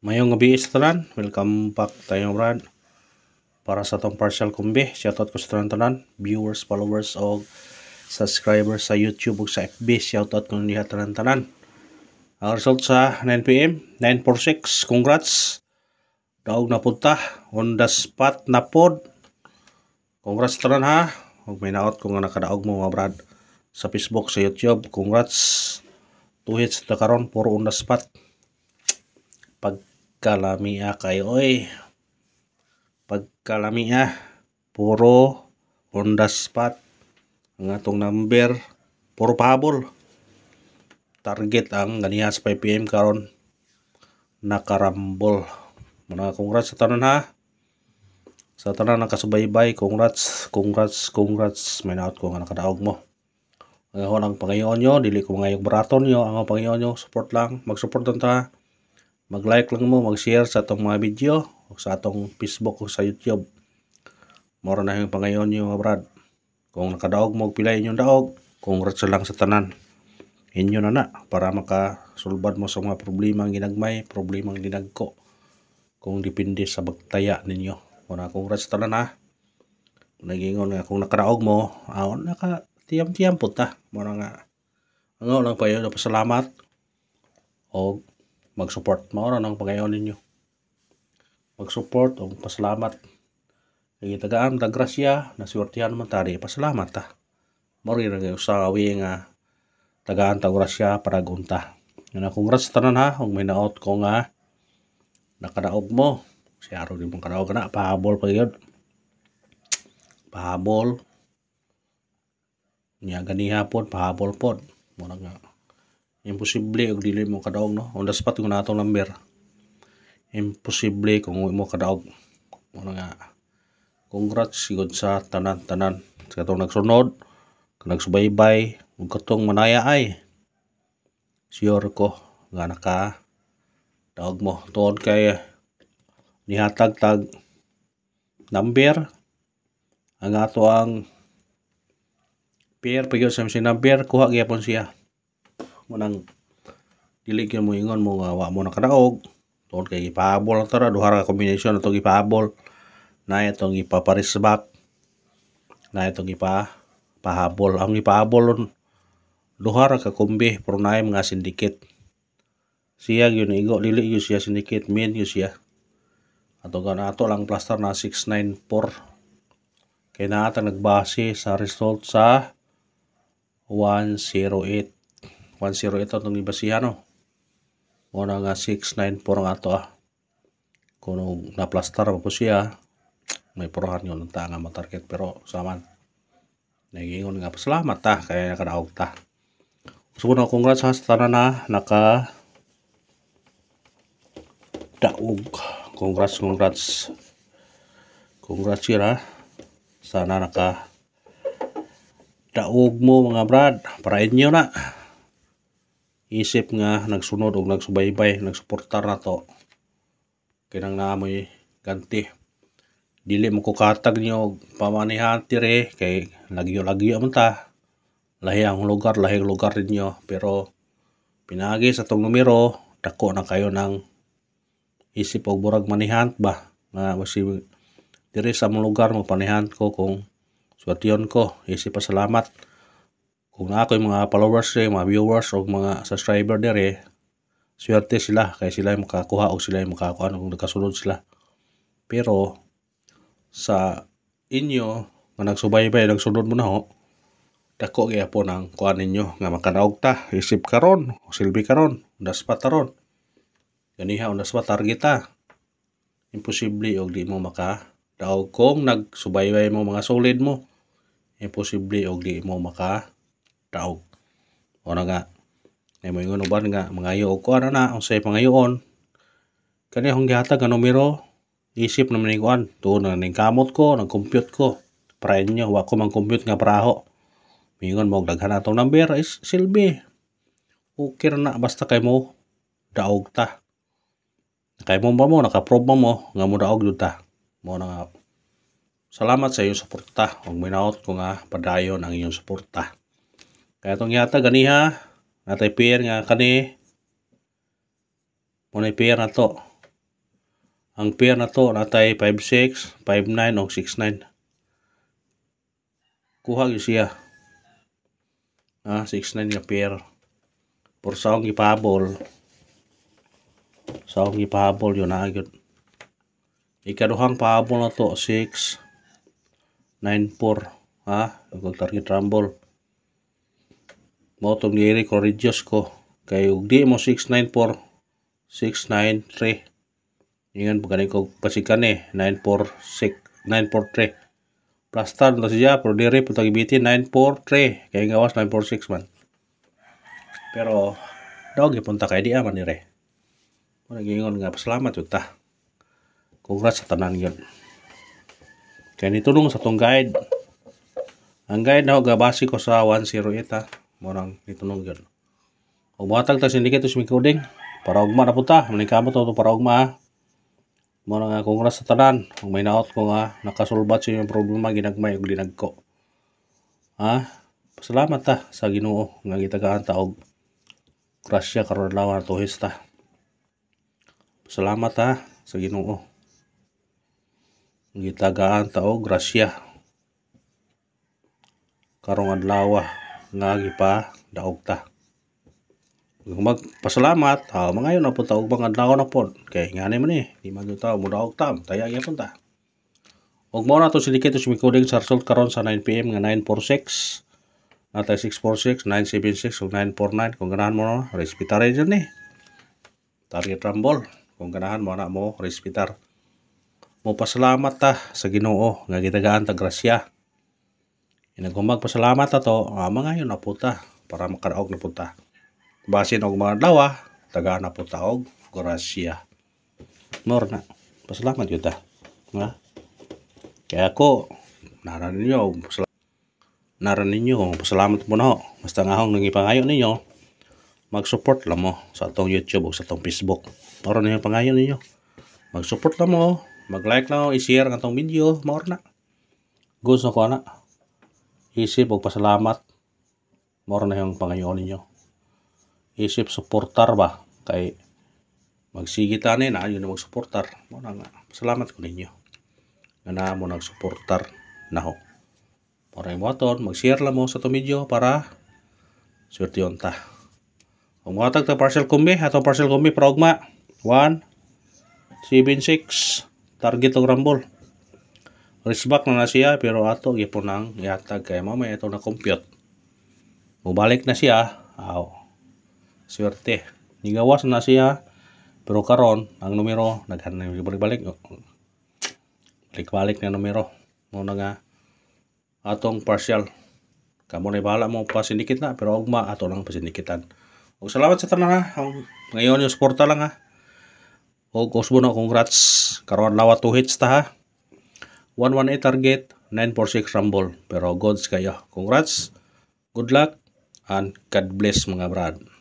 Mayong gabi sa tanan, welcome back tayo brad. Para sa tong partial kumbi, shoutout ko sa tanan, viewers, followers o subscribers sa YouTube o sa FB, shoutout ko niya tanan. Ang result sa 9 PM, 946, congrats. Daog na punta, on the spot na pod. Congrats tanan ha. Huwag may naot kung nakadaog mo mga brad sa Facebook, sa YouTube, congrats. 2 hits na karon, puro on the spot. Pagkalamia kayo oy, pagkalamia puro on the spot. Ang atong number puro pahabol, target ang ganiya sa 5 PM karon nakarambol. Muna congrats sa tanan ha, sa tanan nakasubaybay, congrats. May naot ko nga nakadaog mo. Ang ang pangayon nyo, dili ko ngayong baraton nyo, ang pangayon nyo, support lang, mag-support ta. Mag-like lang mo, mag-share sa atong mga video o sa atong Facebook o sa YouTube. Mora na yung pangayon nyo mga brad. Kung nakadaog mo, pilay inyong daog, congrats lang sa tanan. Inyo na para makasulbad mo sa mga problema ang ginagmay, problema ang dinagko. Kung dipindi sa bagtaya ninyo. Muna congrats sa tanan ha. Nagingon nga kung nakadaog mo, nakatiyam-tiyam po ta. Muna nga, ang lang pa yun, pasalamat o mag-support. Maura ng pangayon ninyo. Mag-support o pasalamat. Nagitagaan, tagrasya, nasiwertihan naman tari, pasalamat ta. Maura yung usawi nga tagaan, tagrasya, para gunta. Yan ang congrats tanan ha. Kung may naot ko nga nakadaog mo. Si araw din mong kadaog na, pahabol pa yun. Pahabol. Niya ganiha po, pahabol po. Muna nga. Imposible og dili mo kadaog no. On the spot kung natong number. Imposible kung mo kadaog. Muna nga. Congrats sigud sa tanan. Sa katong nagsunod, nagsubaybay, ug katong manaya ay. Sure ko nga naka daog mo. Tuod kay nihatag number ang ato ang pair pagyo sa number, kuha gyapon siya. Munang dili gyud mo ingon mo nga wa mo nakadaog. Tuod kay ipahabol tara, duha ra ka combination atong ipahabol. Na itong ipaparisbak. Na itong ipahabol. Ang ipahabol duha ra ka kombi pero naay mga syndicate. Siya gyud igo, dili gyud siya syndicate, main gyud siya. Ato lang plaster na 694. Kay naata nagbase sa result sa 108 itong ibasihan no. Muna nga 694 nga ito Kung naplastar pa po siya, may purahan yun ta nga matarget, pero saman nagingon nga pasalamat ta kaya nakadaog ta. So na congrats sa tanan na naka daog. Congrats sira. Sana naka daog mo mga brad, para inyo na. Isip nga nagsunod o nagsubaybay, nagsuportar na to. Kinang naamoy ganti. Dili mo ko katag nyo pamanihan tire kay lagyo man ta. Lahing lugar ninyo, pero pinagi sa tong numero, dako na kayo ng isip o burag manihan ba. Nga masi dire sa mong lugar mo panihan ko kung suwation ko, isip pasalamat. Kung ako yung mga followers mga viewers o mga subscriber dire, swerte sila kaya sila yung makakuha o sila yung makakuha kung nagkasunod sila. Pero sa inyo nga nagsubaybay, nagsunod mo na ho, dako gyapon ang kuha ninyo nga makadaog ta. Isip karon, silbi karon, daspat taron. Ganiha on the spot target ta. Imposible og di mo makadaog kung nagsubaybay mo mga solid mo. Imposible og di mo makadaog. O na nga, ay mo ingon uban nga mangayo og kuan na unsay pangayoon. Kani akong gihatag nga numero, isip naman ni kuan, tuon na ning kamot ko, nang compute ko. Para inyo, wa ko mang compute nga paraho. Mingon mo daghan atong number is silbi. Okay na basta kay mo daog ta. Kay mo ba mo naka-prove mo nga mo daog jud ta. Mo na nga. Salamat sa iyong suporta. Ug minaot ko nga padayon ang iyong suporta. Kaya itong yata ganiha, natay pair nga kani, munay pair na to. Ang pair na to natay 5-6, 5-9 o 6-9. Kuha gyud siya. 6-9 nga pair. Por sa akong gipahabol. Sa akong gipahabol yun na gyud. Ikaduhang pahabol na to 6, 9-4. Ang target rumble. Mo tong diri ko reduce ko. Kay ug di mo 6-9-4, 6-9-3. Ingan pagkanin ko pasikan 9-4-6, 9-4-3. Plus star na siya, pero diri po tagibitin 9-4-3. Kaya gawas 9-4-6 man. Pero, daw gipunta kay di aman dire. Nagingon nga, pasalamat yun ta. Congrats sa tanan yun. Kaya nitulong sa tong guide. Ang guide na gabasi ko sa 108 Morang nitulong yun. Kung buhatag ta syndicate sa coding, para ugma na po ta. Manikabot to para ugma. Muna nga congrats sa tanan. Kung may naot ko nga nakasulbat sa inyong problema ginagmay ug linag ko. Pasalamat ta sa Ginoo nga gitagaan ta og grasya karon adlaw na tuhis ta. Pasalamat ta sa Ginoo. Gitagaan ta og grasya karong adlaw nga gipadaog ta. Kung magpasalamat, mga yun na po taog mga adlaw na po. Kaya nga naman di man yun tao, mudaog ta, taya yapon ta. Huwag mo na ito syndicate sa coding sa result karon sa 9 PM nga 946. Natay 646, 976, o 949. Kung ganahan mo na, respitar dyan Target rumble. Kung ganahan mo na mo, respitar. Mo pasalamat ta sa Ginoo nga gitagaan ta grasya. Kung magpasalamat ta to, mga yun na po ta, para makaraog na po ta. Basin og mga adlaw, tagaan na po ta og grasya. More na. Pasalamat yun ta. Kaya ako, naran ninyo kung pasalamat mo na. Basta nga akong nangipangayo ninyo, mag-support lang mo sa atong YouTube o sa atong Facebook. More na yung pangayo ninyo. Mag-support lang mo, mag-like lang mo, i-share ang atong video. More na. Gusto ko na. Isip o pasalamat. More na yung pangayo ninyo. Isip supportar ba kay magsigitan na yun na magsuportar mo na nga salamat ko ninyo nga mo nagsuportar na ho para mo aton mag-share lang mo sa to video para swerte yon ta kung matag ta partial kumbi ato partial kumbi para ugma 1-7-6 target og rumble respect na siya pero ato gipon ang ihatag kay mamay ito na compute mubalik na siya swerte. Nigawas na siya. Pero karon ang numero naghanap balik-balik. Balik-balik na numero. Muna nga atong partial. Kamo na bahala mo pasindikit na pero ugma ato lang pasindikitan. Og salamat sa tanan Ngayon yung suporta lang Og usbo na congrats. Karon lawa 2 hits ta 118 target, 946 rumble. Pero gods kayo. Congrats. Good luck and God bless mga brad.